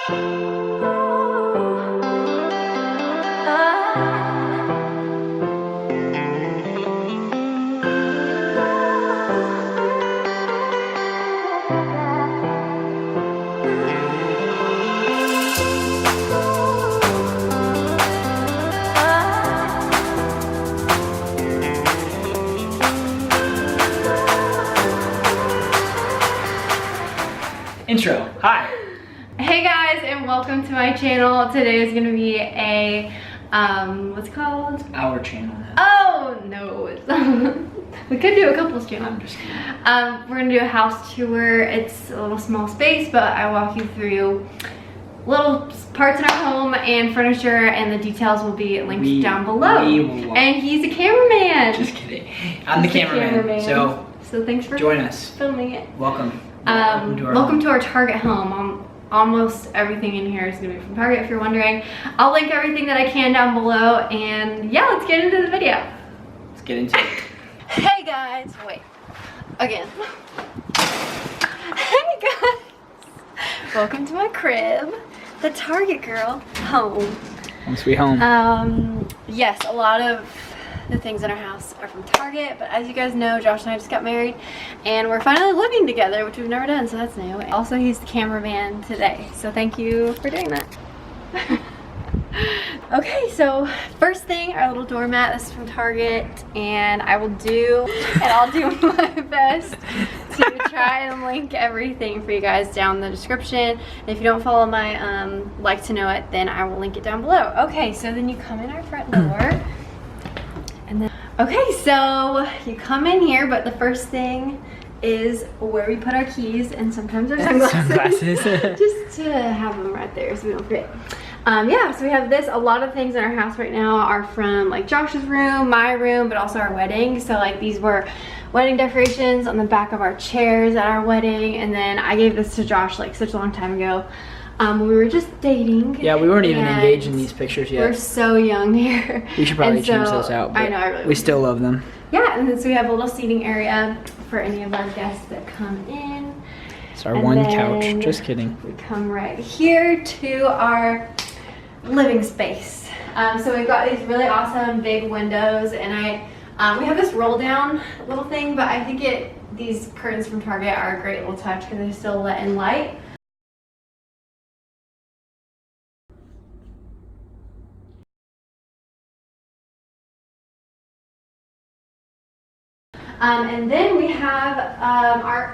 Intro. Hi. Hey guys, and welcome to my channel. Today is gonna be a what's it called? Our channel. Oh no, we could do a couples channel. I'm just kidding. We're gonna do a house tour. It's a little small space, but I walk you through little parts in our home and furniture, and the details will be linked down below. And he's a cameraman. Just kidding. I'm the cameraman. So thanks for join us. filming it. Welcome. Welcome to our Target home. Almost everything in here is gonna be from Target if you're wondering. I'll link everything that I can down below, and yeah, let's get into the video. Let's get into it. Hey guys, wait, again. Hey guys, welcome to my crib, the Target girl home. Home sweet home. Yes, a lot of the things in our house are from Target, but as you guys know, Josh and I just got married and we're finally living together, which we've never done, so that's new. Also, he's the cameraman today, so thank you for doing that. Okay, so first thing, our little doormat. This is from Target, and I'll do my best to try and link everything for you guys down in the description. And if you don't follow my like to know it, then I will link it down below. Okay, so then you come in our front door. And then, okay, so you come in here, but the first thing is where we put our keys and sometimes our sunglasses. Just to have them right there so we don't forget. Yeah, so we have this. A lot of things in our house right now are from like Josh's room, my room, but also our wedding. So like these were wedding decorations on the back of our chairs at our wedding, and then I gave this to Josh like such a long time ago. When we were just dating. Yeah, we weren't even engaged in these pictures yet. We're so young here. We should probably change those out, but I know, I really we still love them. Yeah, and then so we have a little seating area for any of our guests that come in. It's our one couch. Just kidding. We come right here to our living space. So we've got these really awesome big windows, and we have this roll down little thing, but I think these curtains from Target are a great little touch because they still let in light. And then we have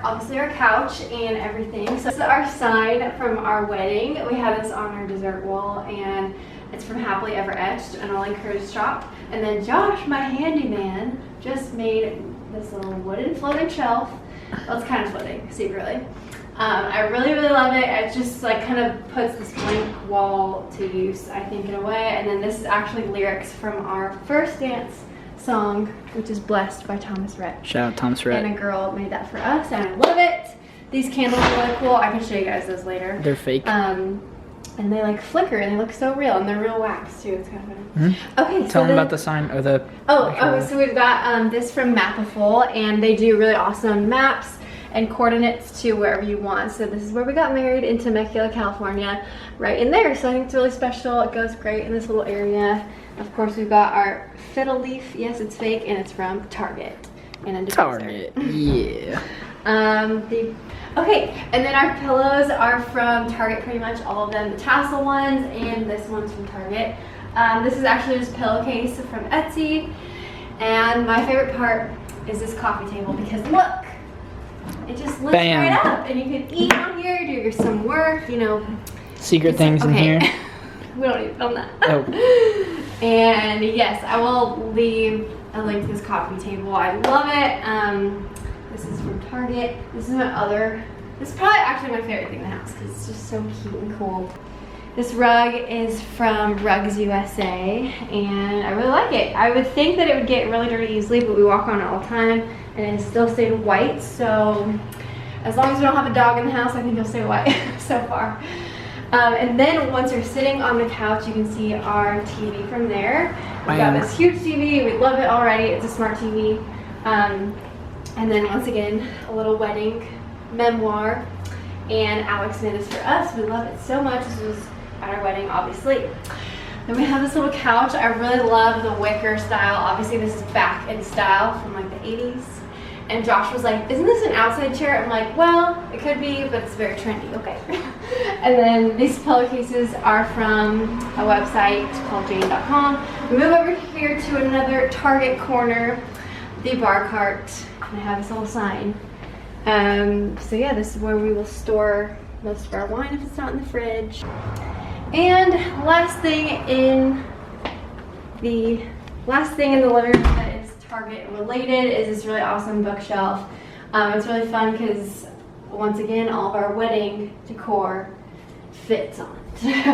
obviously our couch and everything. So this is our sign from our wedding. We have this on our dessert wall, and it's from Happily Ever Etched, an all-encouraged shop. And then Josh, my handyman, just made this little wooden floating shelf. Well, it's kind of floating secretly. I really, really love it. It just like kind of puts this blank wall to use, I think, in a way. And then this is actually lyrics from our first dance song, which is Blessed by Thomas Rhett. Shout out Thomas Rhett. And a girl made that for us, and I love it. These candles are really cool. I can show you guys those later. They're fake. And they like flicker and they look so real, and they're real wax too. It's kind of funny. Okay, Tell them about the sign or the. So we've got this from Mapiful, and they do really awesome maps and coordinates to wherever you want. So this is where we got married, in Temecula, California, right in there. So I think it's really special. It goes great in this little area. Of course, we've got our fiddle leaf. Yes, it's fake, and it's from Target. And a Target, yeah. Okay, and then our pillows are from Target, pretty much all of them. The tassel ones, and this one's from Target. This is actually just a pillowcase from Etsy. And my favorite part is this coffee table, because look, it just lifts right up, and you can eat on here, do some work, you know. Secret things in here. We don't need to film that. Oh. And yes, I will leave a link to this coffee table. I love it. This is from Target. This is this is probably actually my favorite thing in the house because it's just so cute and cool. This rug is from Rugs USA, and I really like it. I would think that it would get really dirty easily, but we walk on it all the time, and it still stayed white. So as long as we don't have a dog in the house, I think it'll stay white so far. And then once you're sitting on the couch, you can see our TV from there. We've got this huge TV. We love it already. It's a smart TV. And then once again, a little wedding memoir. and Alex made this for us. We love it so much. This was at our wedding, obviously. Then we have this little couch. I really love the wicker style. Obviously this is back in style from like the 80s. And Josh was like, isn't this an outside chair? I'm like, well, it could be, but it's very trendy. Okay. And then these pillowcases are from a website called jane.com. We move over here to another Target corner, the bar cart. And I have this little sign. So yeah, this is where we will store most of our wine if it's not in the fridge. And last thing in the living room that is Target related is this really awesome bookshelf. It's really fun because once again all of our wedding decor fits on it.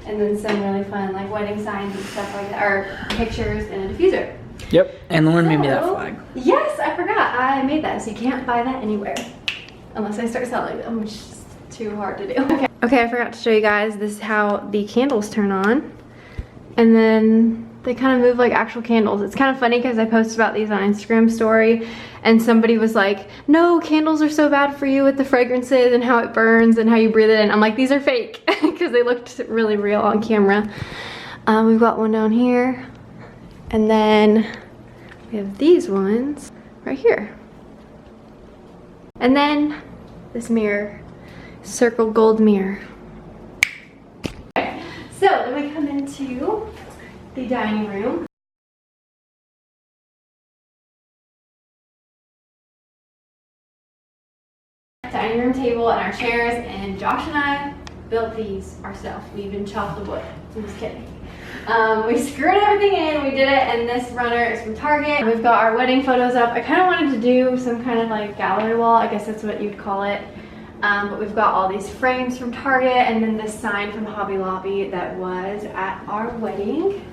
And then some really fun like wedding signs and stuff like that, or pictures and a diffuser. Yep, and Lauren made me that flag. Yes, I forgot. I made that, so you can't buy that anywhere unless I start selling them, which is too hard to do. Okay, I forgot to show you guys. This is how the candles turn on, and then they kind of move like actual candles. It's kind of funny because I posted about these on Instagram story, and somebody was like, no, candles are so bad for you with the fragrances and how it burns and how you breathe it in. I'm like, these are fake because they looked really real on camera. We've got one down here. And then we have these ones right here. And then this mirror, circle gold mirror. Okay, so then we come into the dining room. Dining room table and our chairs, and Josh and I built these ourselves. We even chopped the wood. I'm just kidding. We screwed everything in, we did it, and this runner is from Target. We've got our wedding photos up. I kind of wanted to do some kind of like gallery wall, I guess that's what you'd call it. But we've got all these frames from Target, and then this sign from Hobby Lobby that was at our wedding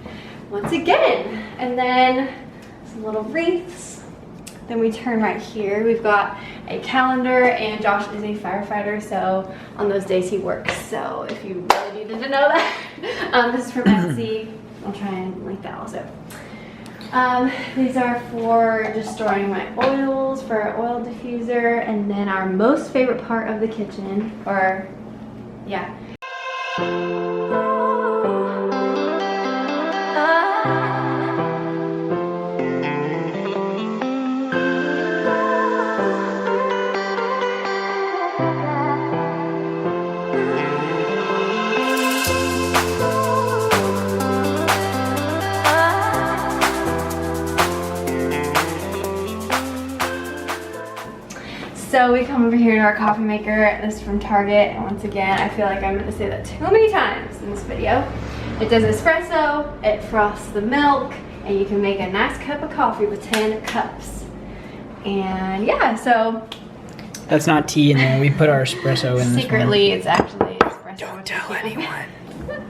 once again. And then some little wreaths. Then we turn right here. We've got a calendar, and Josh is a firefighter, so on those days he works. So if you really needed to know that, this is from Etsy. I'll try and link that also. These are for just storing my oils for our oil diffuser, and then our most favorite part of the kitchen, or yeah. So we come over here to our coffee maker. This is from Target, and once again, I feel like I'm going to say that too many times in this video. It does espresso, it frosts the milk, and you can make a nice cup of coffee with 10 cups. And yeah, so... That's not tea in there. We put our espresso in this secretly, it's actually espresso. Don't tell anyone.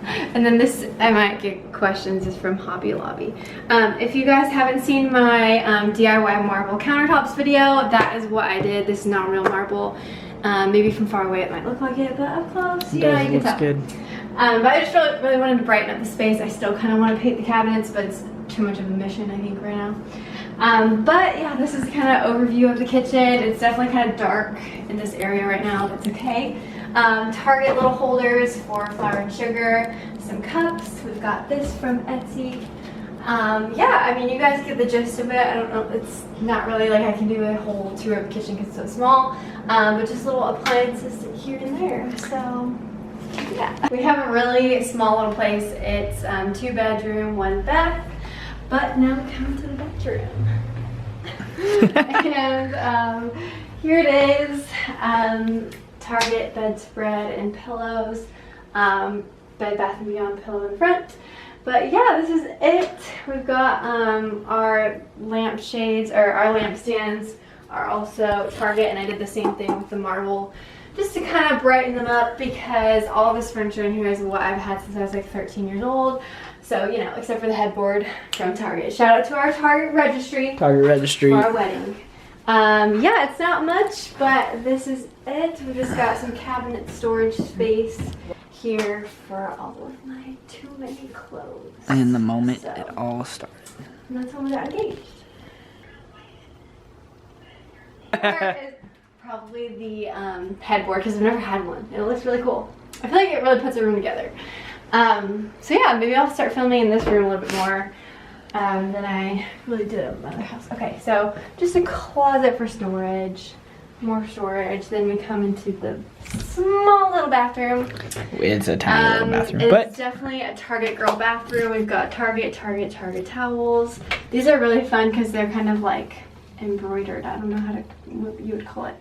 And then this, I might get questions, is from Hobby Lobby. If you guys haven't seen my DIY marble countertops video, that is what I did. This is not real marble. Maybe from far away it might look like it, but up close, you know, you can tell. Good. But I just really wanted to brighten up the space. I still kind of want to paint the cabinets, but it's too much of a mission, I think, right now. But yeah, this is kind of overview of the kitchen. It's definitely kind of dark in this area right now. That's okay. Target little holders for flour and sugar, some cups. We've got this from Etsy. Yeah, I mean, you guys get the gist of it. I don't know, it's not really like I can do a whole tour of the kitchen because it's so small, but just little appliances here and there. So yeah, we have a really small little place. It's 2 bedroom, 1 bath, but now we come to the bedroom. And here it is. Target bedspread and pillows, Bed Bath & Beyond pillow in front. But yeah, this is it. We've got our lampshades, or our lampstands are also Target, and I did the same thing with the marble just to kind of brighten them up because all this furniture in here is what I've had since I was like 13 years old. So, you know, except for the headboard from Target. Shout out to our Target registry. Target registry. For our wedding. Yeah, it's not much, but this is it. We just got some cabinet storage space here for all of my too many clothes. And the moment it all started. And that's when we got engaged. probably the headboard because I've never had one. It looks really cool. I feel like it really puts a room together. So yeah, maybe I'll start filming in this room a little bit more than I really did at my other house. Okay, so just a closet for storage, more storage. Then we come into the small little bathroom. It's a tiny little bathroom, it's but definitely a Target girl bathroom. We've got Target towels. These are really fun because they're kind of like embroidered. I don't know what you would call it.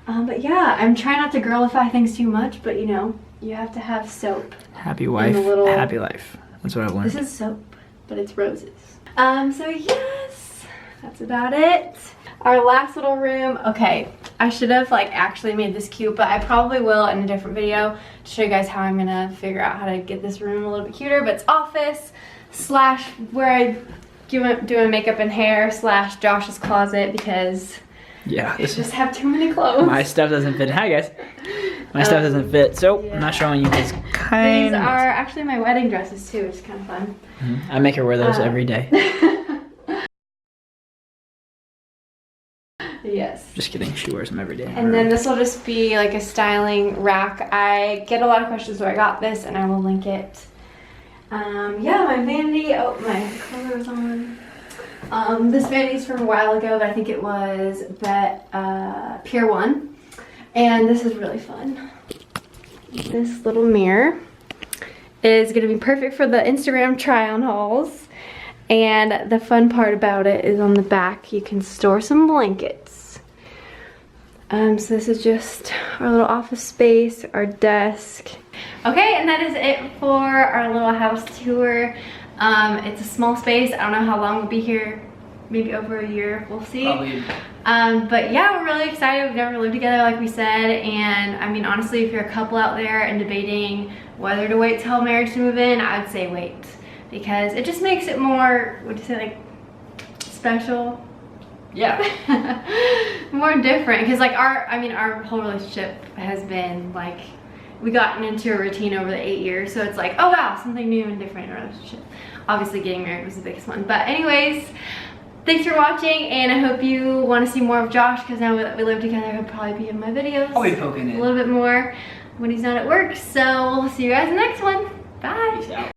But yeah, I'm trying not to girlify things too much, but you know, you have to have soap. happy wife, happy life. That's what I've learned. This is soap, but it's roses. So yes, that's about it. Our last little room. Okay, I should have like actually made this cute, but I probably will in a different video to show you guys how I'm gonna figure out how to get this room a little bit cuter. But it's office slash where I do my makeup and hair slash Josh's closet because yeah, I just have too many clothes. My stuff doesn't fit. Hi guys. My stuff doesn't fit, so yeah. I'm not showing you this kind. These are actually my wedding dresses too, which is kind of fun. I make her wear those every day. Yes. Just kidding, she wears them every day. And then this will just be like a styling rack. I get a lot of questions where I got this and I will link it. Yeah, my vanity, oh, my color is on. This vanity is from a while ago, but I think it was Pier 1. And this is really fun. This little mirror is gonna be perfect for the Instagram try-on hauls. And the fun part about it is on the back, you can store some blankets. So this is just our little office space, our desk. Okay, and that is it for our little house tour. It's a small space. I don't know how long we'll be here. Maybe over a year, we'll see. Probably. But yeah, we're really excited. We've never lived together like we said. And I mean, honestly, if you're a couple out there and debating whether to wait till marriage to move in, I would say wait. Because it just makes it more, would you say, like, special? Yeah. More different. Because like our whole relationship has been like, we gotten into a routine over the 8 years. So it's like, oh wow, something new and different in our relationship. Obviously getting married was the biggest one. But anyways, thanks for watching, and I hope you want to see more of Josh because now that we live together, he'll probably be in my videos. I'll be poking it a little bit more when he's not at work. So we'll see you guys in the next one. Bye. Peace out.